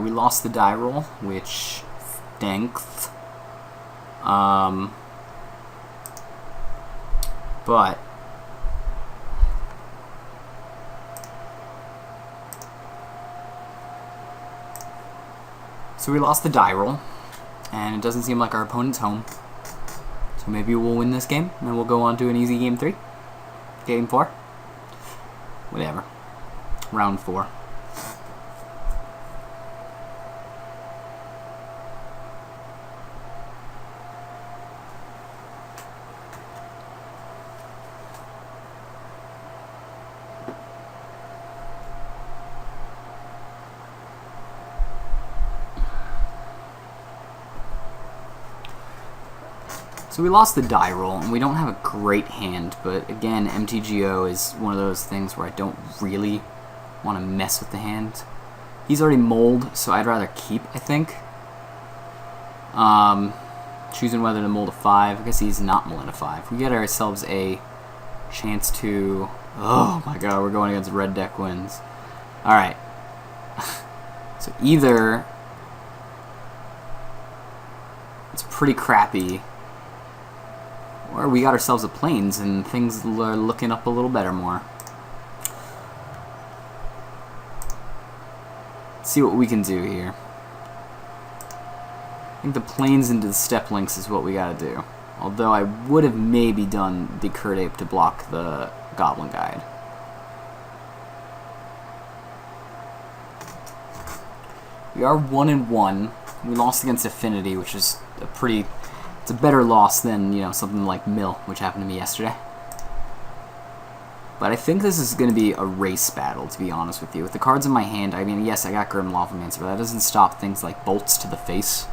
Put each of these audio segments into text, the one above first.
We lost the die roll, which stinks. But so we lost the die roll, and it doesn't seem like our opponent's home. So maybe we'll win this game, and then we'll go on to an easy game 3. Game 4. Whatever. Round 4. So we lost the die roll, and we don't have a great hand, but again, MTGO is one of those things where I don't really want to mess with the hand. He's already mold, so I'd rather keep, I think. Choosing whether to mold a 5. I guess he's not molding a 5. We get ourselves a chance to... Oh my god, we're going against red deck wins. Alright. So either... It's pretty crappy, or we got ourselves a plains and things are looking up a little better more. Let's see what we can do here. I think the plains into the step links is what we gotta do. Although I would have maybe done the Curd Ape to block the Goblin Guide. We are 1-1. We lost against Affinity, which is a pretty... It's a better loss than, you know, something like Mill, which happened to me yesterday. But I think this is going to be a race battle, to be honest with you. With the cards in my hand, I mean, yes, I got Grim Lavamancer, but that doesn't stop things like bolts to the face.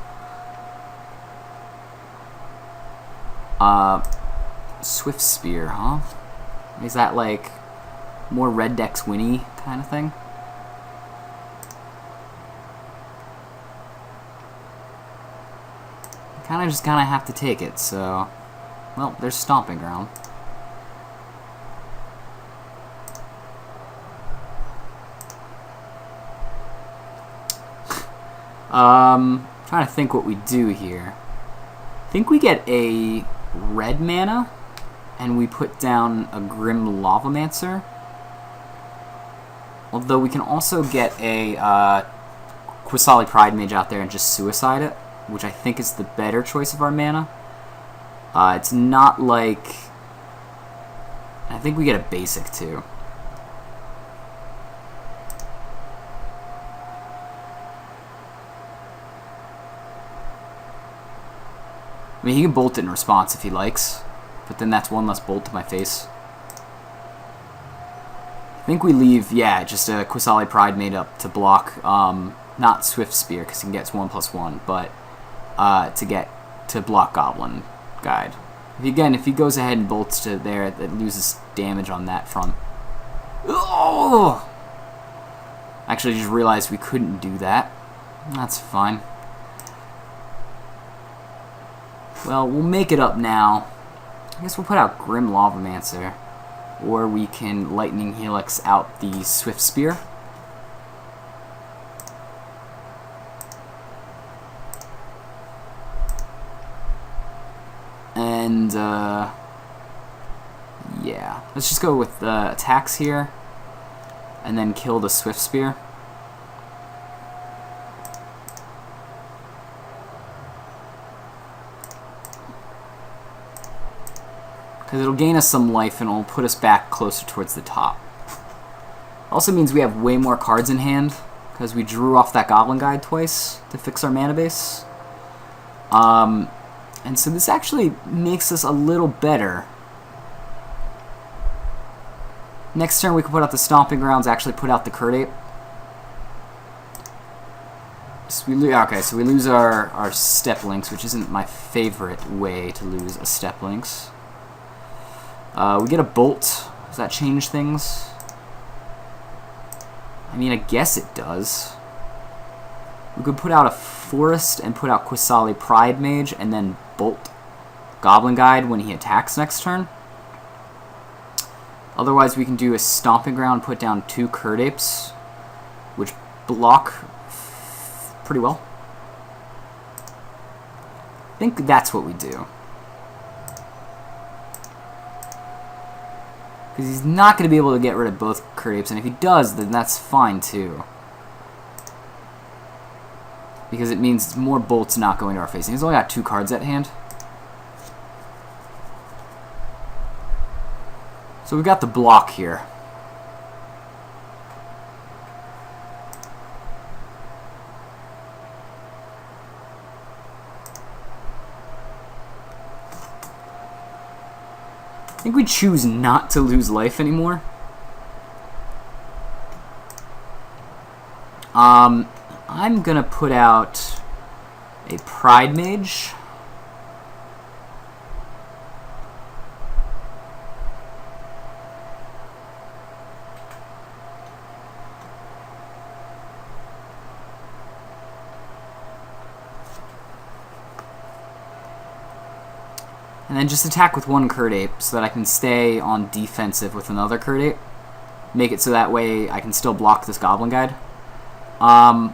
Swift Spear, huh? Is that like more red decks winny kind of thing? Just kind of have to take it, so... Well, there's Stomping Ground. Trying to think what we do here. I think we get a red mana, and we put down a Grim Lavamancer. Although we can also get a Qasali Pridemage out there and just suicide it, which I think is the better choice of our mana. It's not like... I think we get a basic, too. I mean, he can bolt it in response if he likes, but then that's one less bolt to my face. I think we leave, yeah, just a Qasali Pridemage up to block, not Swift Spear, because he gets 1/1, but... to block Goblin Guide. If he goes ahead and bolts to there, it loses damage on that front. Oh! Actually, just realized we couldn't do that. That's fine. Well, we'll make it up now. I guess we'll put out Grim Lavamancer, or we can Lightning Helix out the Swift Spear. And, yeah. Let's just go with attacks here, and then kill the Swift Spear. Because it'll gain us some life, and it'll put us back closer towards the top. Also means we have way more cards in hand, because we drew off that Goblin Guide twice to fix our mana base. And so this actually makes us a little better. Next turn we can put out the Stomping Grounds, actually put out the Curd Ape. So okay, so we lose our Step Links, which isn't my favorite way to lose a Step Links. We get a Bolt. Does that change things? I mean, I guess it does. We could put out a Forest and put out Qasali Pridemage and then bolt Goblin Guide when he attacks next turn. Otherwise, we can do a Stomping Ground, put down 2 Curd Apes, which block pretty well. I think that's what we do. Because he's not going to be able to get rid of both Curt Apes, and if he does, then that's fine too. Because it means more bolts not going to our face. And he's only got 2 cards at hand. So we've got the block here. I think we choose not to lose life anymore. I'm gonna put out a Pride Mage. And then just attack with 1 Curt Ape so that I can stay on defensive with another Curt Ape. Make it so that way I can still block this Goblin Guide. But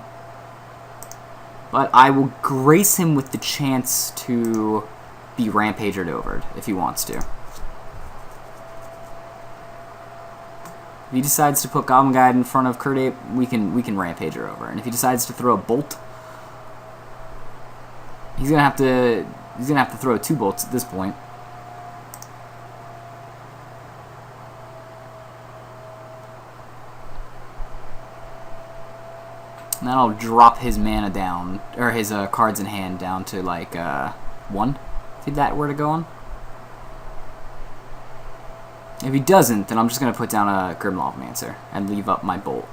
I will grace him with the chance to be Rampagered overed if he wants to. If he decides to put Goblin Guide in front of Curt Ape, we can Rampage her over. And if he decides to throw a bolt, he's gonna have to throw 2 bolts at this point. And then I'll drop his mana down, or his cards in hand down to like 1, if that were to go on. If he doesn't, then I'm just going to put down a Grim Lavamancer and leave up my bolt.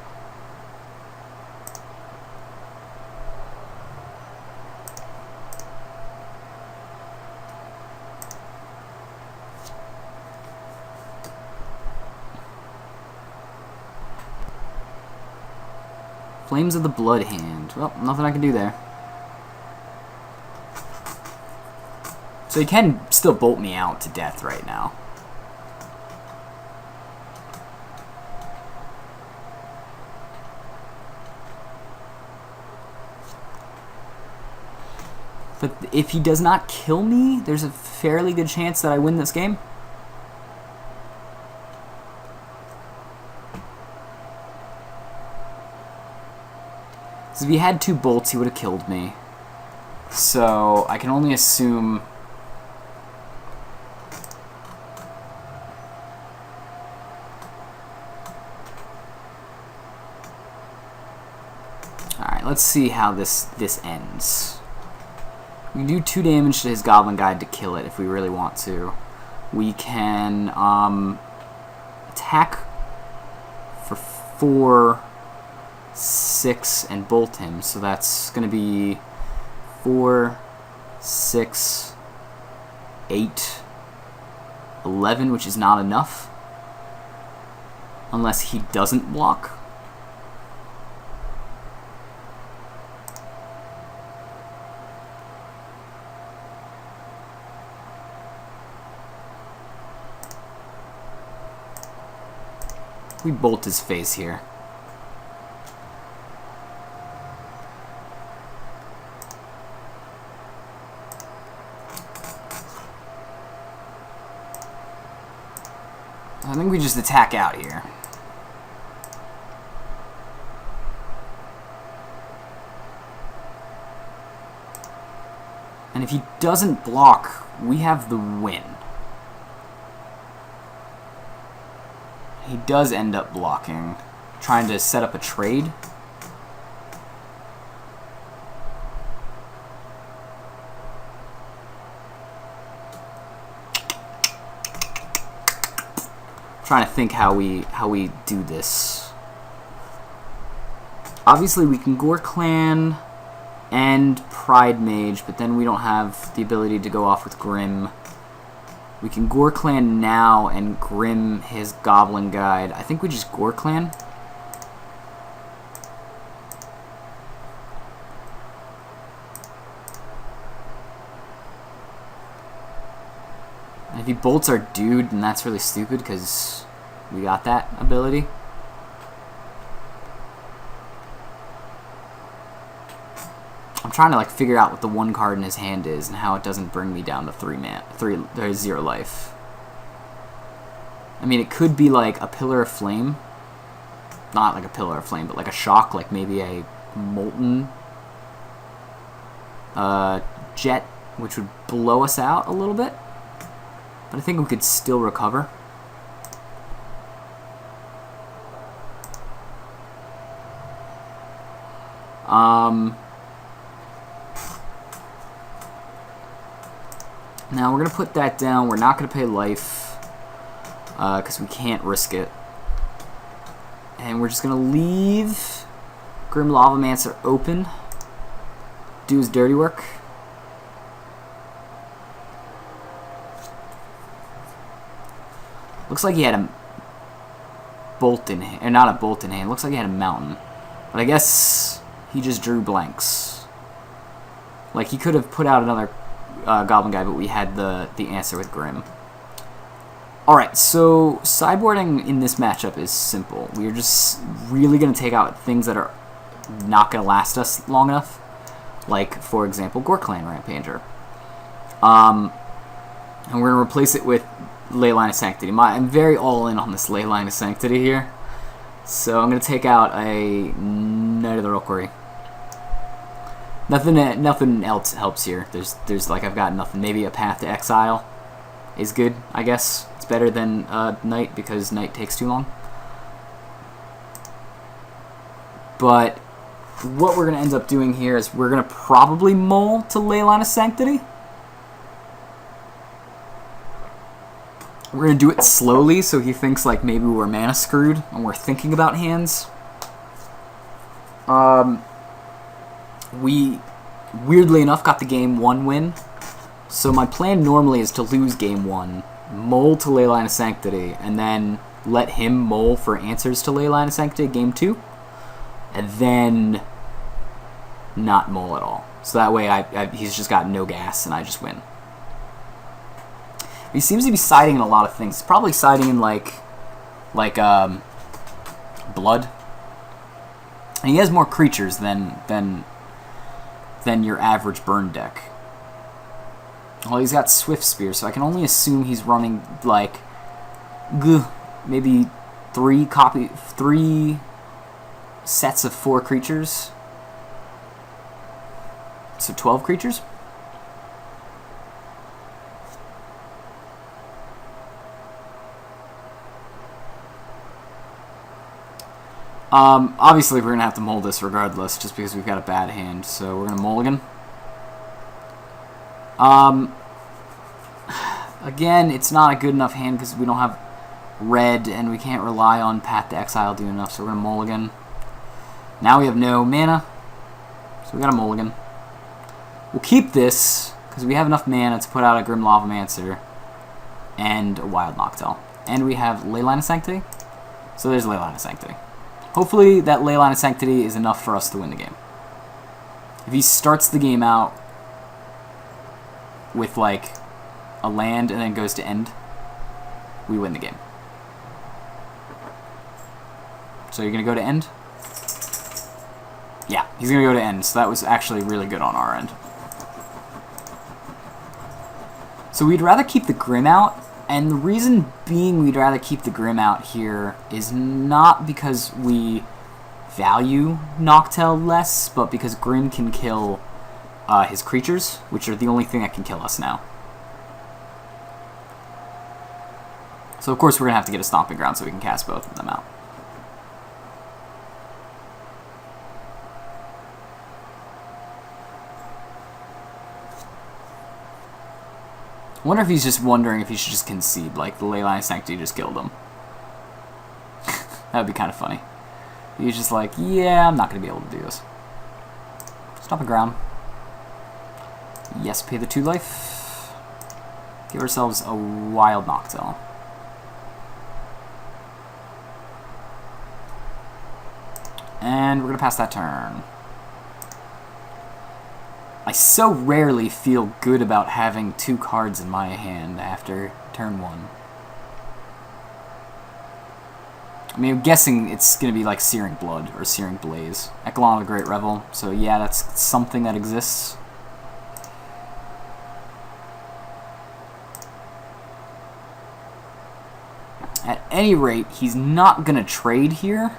Flames of the Blood Hand. Well, nothing I can do there. So he can still bolt me out to death right now. But if he does not kill me, there's a fairly good chance that I win this game. If he had 2 bolts, he would have killed me. So I can only assume... Alright, let's see how this ends. We can do 2 damage to his Goblin Guide to kill it if we really want to. We can attack for 4... 6 and bolt him, so that's going to be 4, 6, 8, 11, which is not enough unless he doesn't block. We bolt his face here. I think we just attack out here. And if he doesn't block, we have the win. He does end up blocking, trying to set up a trade. Trying to think how we do this. Obviously we can Gore Clan and Pride Mage, but then we don't have the ability to go off with Grim. We can Gore Clan now and Grim his Goblin Guide. I think we just Gore Clan. And if he bolts our dude, then that's really stupid because we got that ability. I'm trying to like figure out what the one card in his hand is and how it doesn't bring me down to 0 life. I mean, it could be like a Pillar of Flame. Not like a Pillar of Flame, but like a shock, like maybe a Molten Jet, which would blow us out a little bit. But I think we could still recover. Now we're going to put that down. We're not going to pay life because we can't risk it. And we're just going to leave Grim Lavamancer open. Do his dirty work. Looks like he had a bolt in hand. Or not a bolt in hand. Looks like he had a mountain. But I guess he just drew blanks. Like, he could have put out another Goblin guy, but we had the answer with Grim. Alright, so sideboarding in this matchup is simple. We are just really going to take out things that are not going to last us long enough. Like, for example, Gorklan Rampager. And we're going to replace it with Leyline of Sanctity. I'm very all in on this Leyline of Sanctity here. So I'm going to take out a Knight of the Reliquary. Nothing else helps here. There's like, I've got nothing. Maybe a Path to Exile is good, I guess. It's better than Knight because Knight takes too long. But what we're going to end up doing here is we're going to probably mull to Leyline of Sanctity. We're going to do it slowly so he thinks like maybe we're mana screwed and we're thinking about hands. We, weirdly enough, got the game 1 win. So my plan normally is to lose game 1, mull to Leyline of Sanctity, and then let him mull for answers to Leyline of Sanctity game 2, and then not mull at all. So that way he's just got no gas and I just win. He seems to be siding in a lot of things. He's probably siding in like blood. And he has more creatures than your average burn deck. Well, he's got Swift Spear, so I can only assume he's running like maybe 3 sets of 4 creatures. So 12 creatures? Obviously we're going to have to mull this regardless, just because we've got a bad hand, so we're going to mulligan. Again, it's not a good enough hand because we don't have red, and we can't rely on Path to Exile doing enough, so we're going to mulligan. Now we have no mana, so we got a mulligan. We'll keep this, because we have enough mana to put out a Grim Lavamancer and a Wild Noctowl. And we have Leyline of Sanctity, so there's Leyline of Sanctity. Hopefully that Leyline of Sanctity is enough for us to win the game. If he starts the game out with like a land and then goes to end, we win the game. So you're going to go to end? Yeah, he's going to go to end, so that was actually really good on our end. So we'd rather keep the Grim out, and the reason being we'd rather keep the Grim out here is not because we value Noctowl less, but because Grim can kill his creatures, which are the only thing that can kill us now. So of course we're going to have to get a Stomping Ground so we can cast both of them out. I wonder if he's just wondering if he should just concede, like the Leyline of Sanctity just killed him. That would be kind of funny. He's just like, yeah, I'm not going to be able to do this. Stomping Ground. Yes, pay the 2 life. Give ourselves a Wild Noctowl. And we're going to pass that turn. I so rarely feel good about having 2 cards in my hand after turn 1. I mean, I'm guessing it's going to be like Searing Blood or Searing Blaze. Echelon of the Great Revel. So yeah, that's something that exists. At any rate, he's not going to trade here.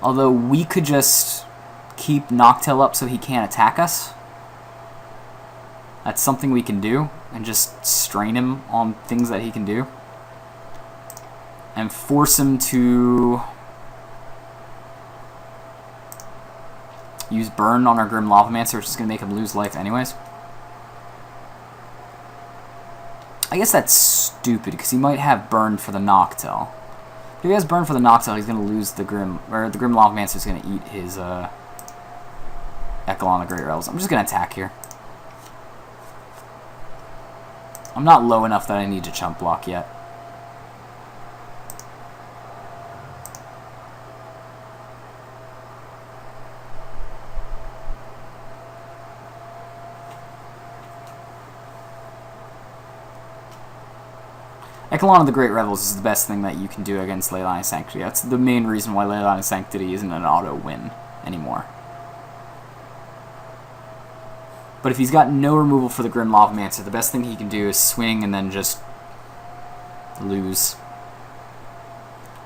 Although we could just keep Noctil up so he can't attack us. That's something we can do. And just strain him on things that he can do. And force him to use Burn on our Grim Lavamancer, which is going to make him lose life anyways. I guess that's stupid, because he might have Burn for the Noctil. If he has Burn for the Noctil, he's going to lose the Grim... Or the Grim Lavamancer is going to eat his Echelon of the Great Revels. I'm just going to attack here. I'm not low enough that I need to chump block yet. Echelon of the Great Revels is the best thing that you can do against Leyline of Sanctity. That's the main reason why Leyline of Sanctity isn't an auto-win anymore. But if he's got no removal for the Grim Lavamancer, the best thing he can do is swing and then just lose.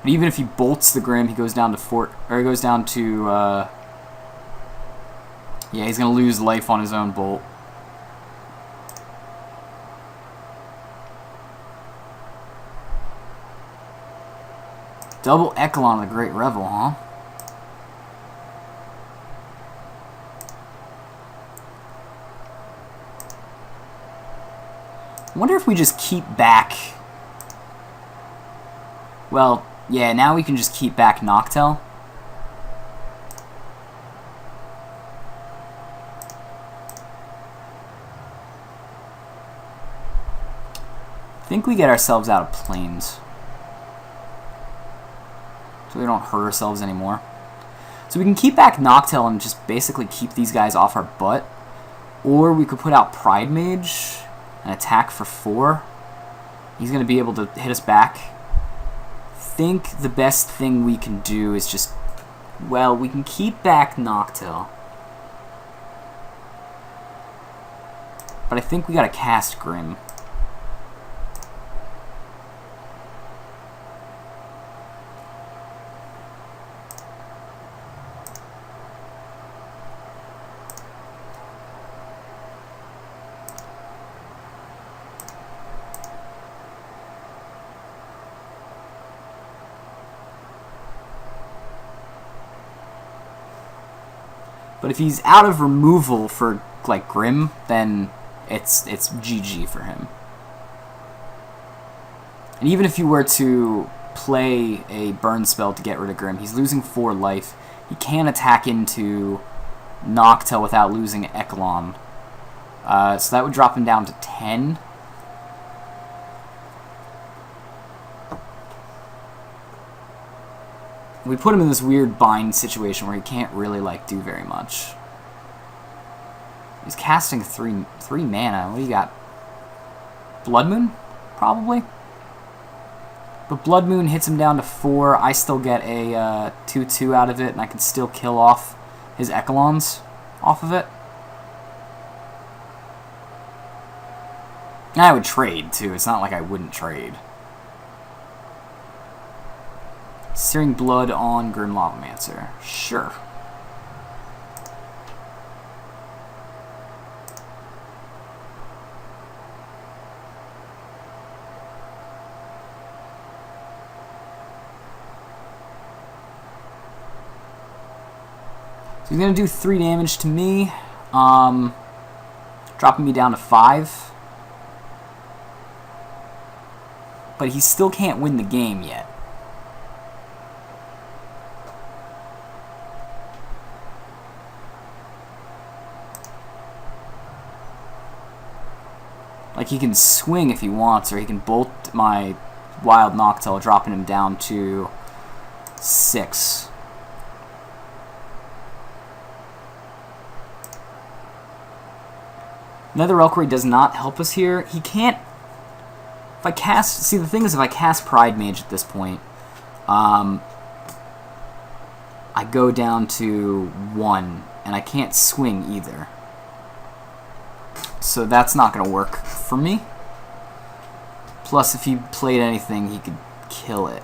But even if he bolts the Grim, he goes down to he goes down to yeah, he's gonna lose life on his own bolt. Double Echelon of the Great Revel, huh? I wonder if we just keep back... Well, yeah, now we can just keep back Noctil. I think we get ourselves out of planes. So we don't hurt ourselves anymore. So we can keep back Noctil and just basically keep these guys off our butt. Or we could put out Pride Mage and attack for 4. He's going to be able to hit us back. I think the best thing we can do is just... Well, we can keep back Noctil. But I think we got to cast Grim. But if he's out of removal for, like, Grim, then it's GG for him. And even if you were to play a burn spell to get rid of Grim, he's losing 4 life. He can attack into Noctil without losing Echelon. So that would drop him down to 10. We put him in this weird bind situation where he can't really, like, do very much. He's casting 3 mana. What do you got? Blood Moon? Probably? But Blood Moon hits him down to 4. I still get a 2/2 out of it, and I can still kill off his Echelons off of it. And I would trade, too. It's not like I wouldn't trade. Searing Blood on Grim Lavamancer. Sure. So he's going to do 3 damage to me, dropping me down to 5. But he still can't win the game yet. Like, he can swing if he wants, or he can bolt my Wild Noctil, dropping him down to 6. Nether Reliquary does not help us here. He can't... If I cast... See, the thing is, if I cast Pride Mage at this point, I go down to 1, and I can't swing either. So that's not going to work for me. Plus, if he played anything, he could kill it.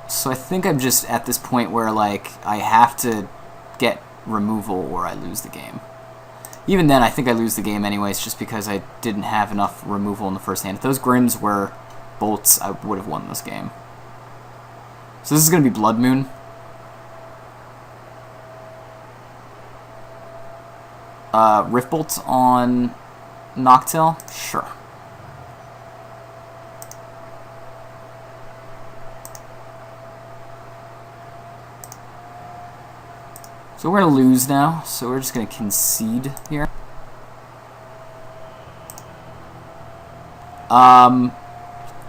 So I think I'm just at this point where, like, I have to get removal or I lose the game. Even then, I think I lose the game anyways, just because I didn't have enough removal in the first hand. If those Grims were bolts, I would have won this game. So this is going to be Blood Moon. Rift Bolt on Noctil? Sure. So we're going to lose now, so we're just going to concede here.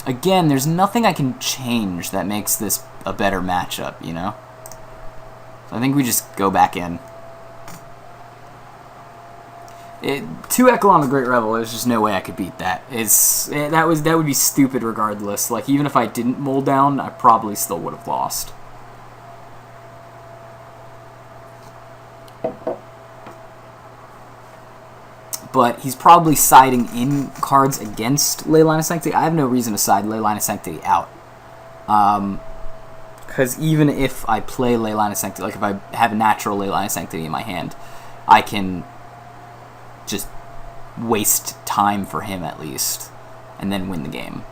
Again, there's nothing I can change that makes this a better matchup, you know? So I think we just go back in. 2 Echelon the Great Rebel, there's just no way I could beat that. That would be stupid regardless. Like, even if I didn't mold down, I probably still would have lost. But he's probably siding in cards against Leyline of Sanctity. I have no reason to side Leyline of Sanctity out. Because even if I play Leyline of Sanctity, like if I have a natural Leyline of Sanctity in my hand, I can just waste time for him at least, and then win the game.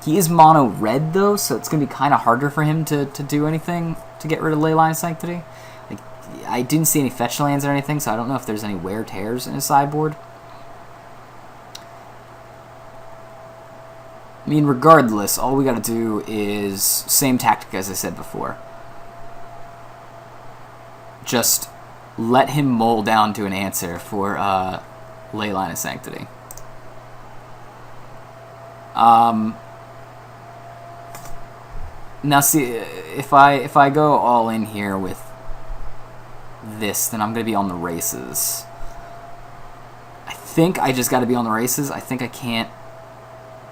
He is mono red though, so it's going to be kind of harder for him to do anything to get rid of Leyline of Sanctity. Like, I didn't see any fetch lands or anything, so I don't know if there's any wear tears in his sideboard. I mean, regardless, all we got to do is same tactic as I said before. Just let him mull down to an answer for Leyline of Sanctity. Now see, if I go all in here with this, then I'm gonna be on the races. I think I just got to be on the races. I think I can't.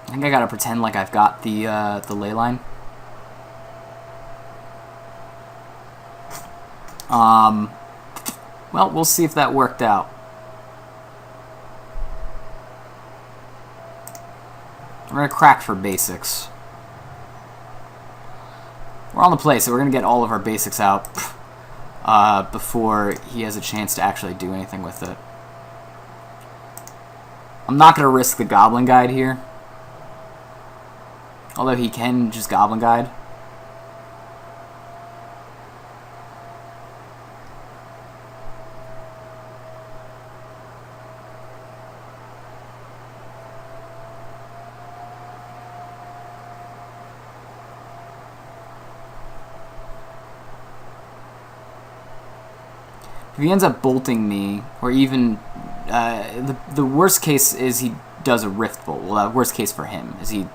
I think I gotta pretend like I've got the Leyline. Well, we'll see if that worked out. We're gonna crack for basics. We're on the play, so we're gonna get all of our basics out before he has a chance to actually do anything with it. I'm not gonna risk the Goblin Guide here, although he can just Goblin Guide. If he ends up bolting me, or even the worst case is he does a Rift Bolt. Well, the worst case for him is he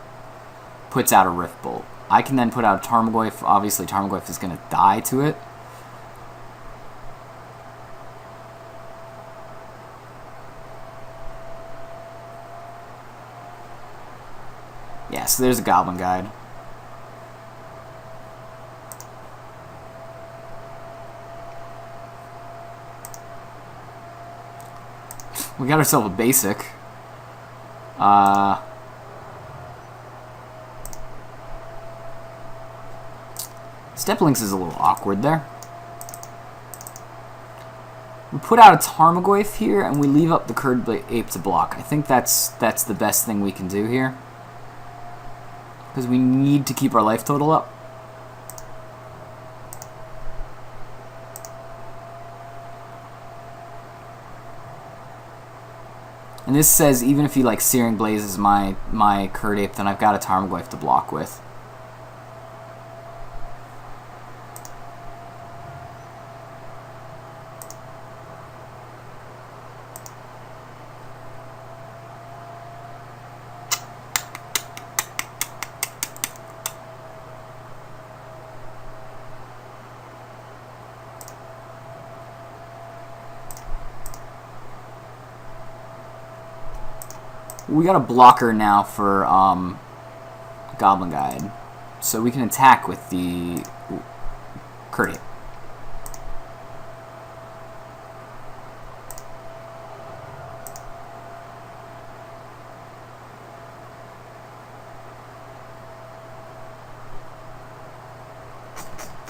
puts out a Rift Bolt. I can then put out a Tarmogoyf. Obviously, Tarmogoyf is going to die to it. Yeah, so there's a Goblin Guide. We got ourselves a basic. Steplinks is a little awkward there. We put out a Tarmogoyf here, and we leave up the Curd Ape to block. I think that's the best thing we can do here, because we need to keep our life total up. And this says even if he like Searing Blazes my Curd Ape, then I've got a Tarmogoyf to block with. We got a blocker now for Goblin Guide, so we can attack with the Courtier.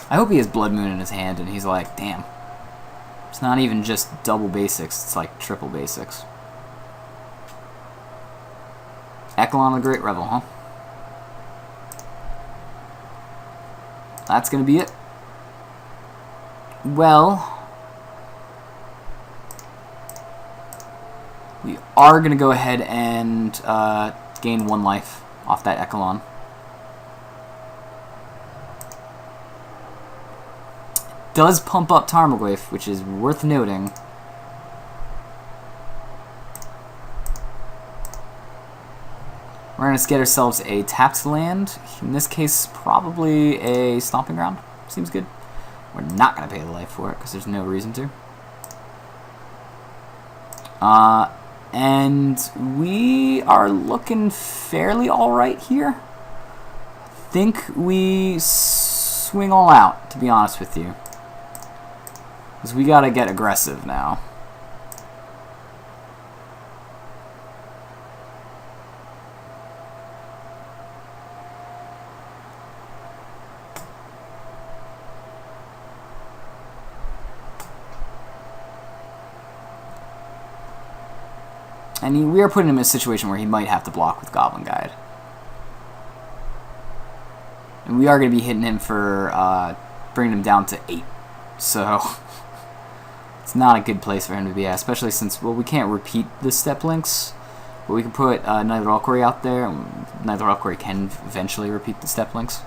I hope he has Blood Moon in his hand and he's like, damn. It's not even just double basics, it's like triple basics. Echelon the Great Revel, huh? That's gonna be it. Well, we are gonna go ahead and gain 1 life off that Echelon. Does pump up Tarmogoyf, which is worth noting. We're going to get ourselves a tapped land. In this case, probably a Stomping Ground. Seems good. We're not going to pay the life for it, because there's no reason to. And we are looking fairly alright here. I think we swing all out, to be honest with you. Because we got to get aggressive now. And we are putting him in a situation where he might have to block with Goblin Guide. And we are going to be hitting him for bringing him down to 8. So it's not a good place for him to be at, especially since, well, we can't repeat the step links. But we can put Knight of the Reliquary out there. Knight of the Reliquary can eventually repeat the step links.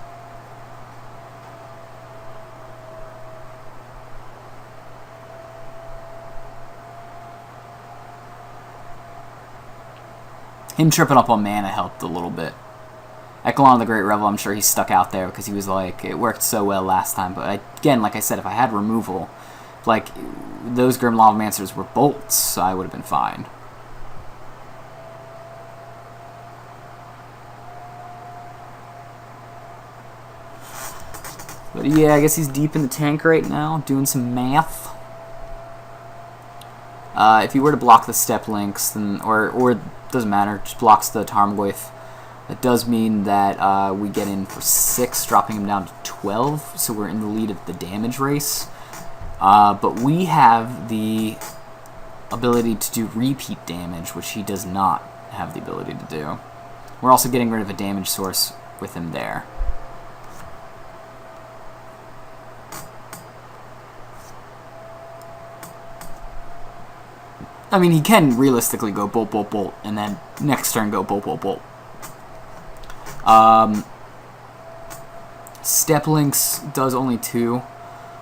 Him tripping up on mana helped a little bit. Echelon of the Great Revel, I'm sure he stuck out there because he was like, it worked so well last time. But again, like I said, if I had removal, like those Grim Lavamancers were bolts, I would have been fine. But yeah, I guess he's deep in the tank right now, doing some math. If he were to block the step links, then or doesn't matter, just blocks the Tarmogoyf. That does mean that we get in for 6, dropping him down to 12, so we're in the lead of the damage race. But we have the ability to do repeat damage, which he does not have the ability to do. We're also getting rid of a damage source with him there. I mean, he can realistically go bolt, bolt, bolt, and then next turn go bolt, bolt, bolt. Step Links does only 2,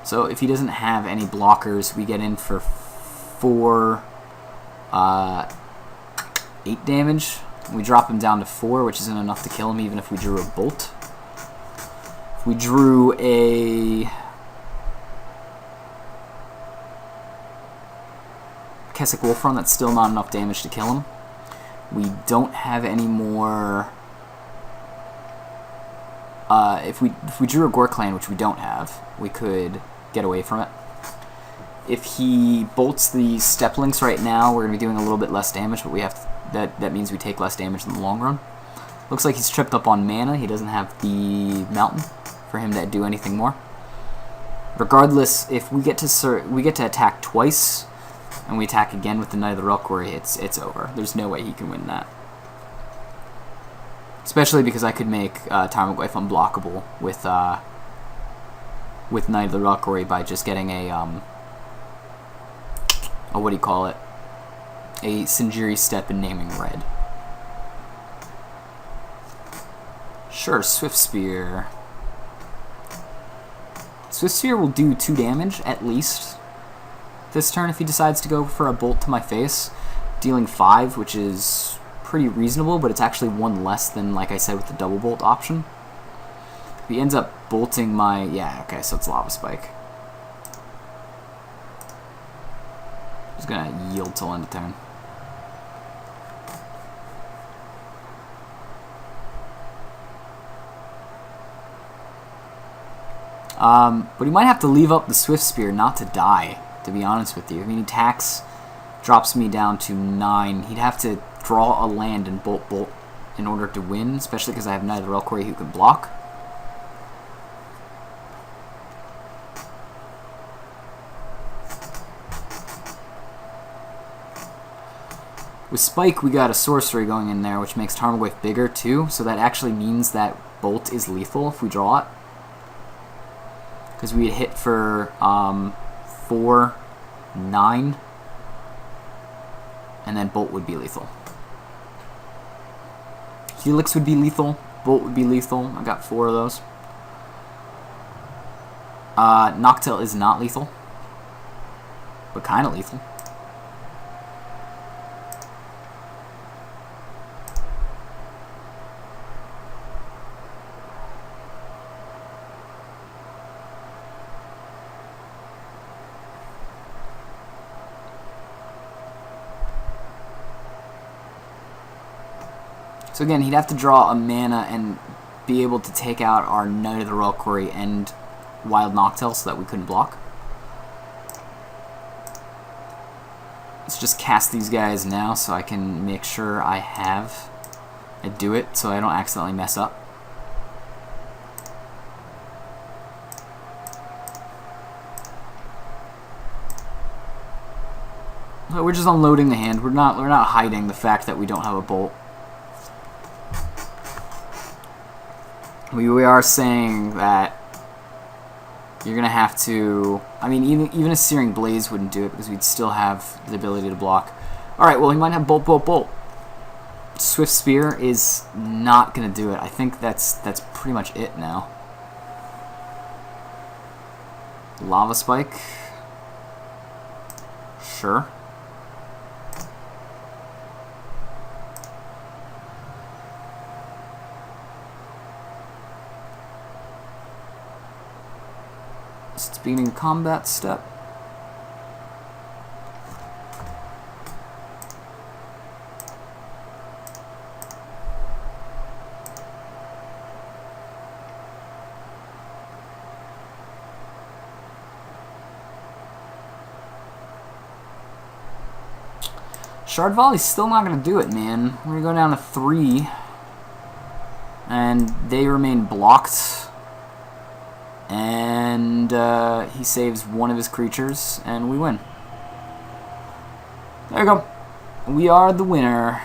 so if he doesn't have any blockers, we get in for 4, 8 damage. We drop him down to 4, which isn't enough to kill him even if we drew a bolt. If we drew a Keswick Wolfrun, that's still not enough damage to kill him. We don't have any more. If we drew a Gorklan, which we don't have, we could get away from it. If he bolts the Step Links right now, we're going to be doing a little bit less damage, but we have to, that means we take less damage in the long run. Looks like he's tripped up on mana. He doesn't have the Mountain for him to do anything more. Regardless, if we get to attack twice, and we attack again with the Knight of the Reliquary, it's over. There's no way he can win that. Especially because I could make Tarmogoyf unblockable with Knight of the Reliquary by just getting a what do you call it? A Sinjiri Step and naming red. Sure, Swift Spear. Swift Spear will do 2 damage at least this turn if he decides to go for a bolt to my face, dealing 5, which is pretty reasonable, but it's actually 1 less than, like I said, with the double bolt option. If he ends up bolting my... yeah, okay, so it's Lava Spike. Just gonna yield till end of turn. But he might have to leave up the Swift Spear not to die, to be honest with you. I mean, he attacks, drops me down to 9. He'd have to draw a land and bolt in order to win, especially because I have Knight of the Reliquary who can block. With Spike, we got a sorcery going in there, which makes Tarmogoyf bigger too, so that actually means that Bolt is lethal if we draw it. Because we'd hit for 4, 9, and then Bolt would be lethal. Helix would be lethal, Bolt would be lethal. I got 4 of those. Noctil is not lethal, but kind of lethal. So again, he'd have to draw a mana and be able to take out our Knight of the Reliquary and Wild Noctil so that we couldn't block. Let's just cast these guys now so I can make sure I do it so I don't accidentally mess up. So we're just unloading the hand. We're not hiding the fact that we don't have a Bolt. We are saying that you're going to have to... I mean, even a Searing Blaze wouldn't do it because we'd still have the ability to block. Alright, well, he might have Bolt, Bolt, Bolt. Swift Spear is not going to do it. I think that's pretty much it now. Lava Spike. Sure. Beginning combat step. Shard Volley's still not going to do it, man. We're going to go down to 3. And they remain blocked. And he saves one of his creatures, and we win. There you go. We are the winner.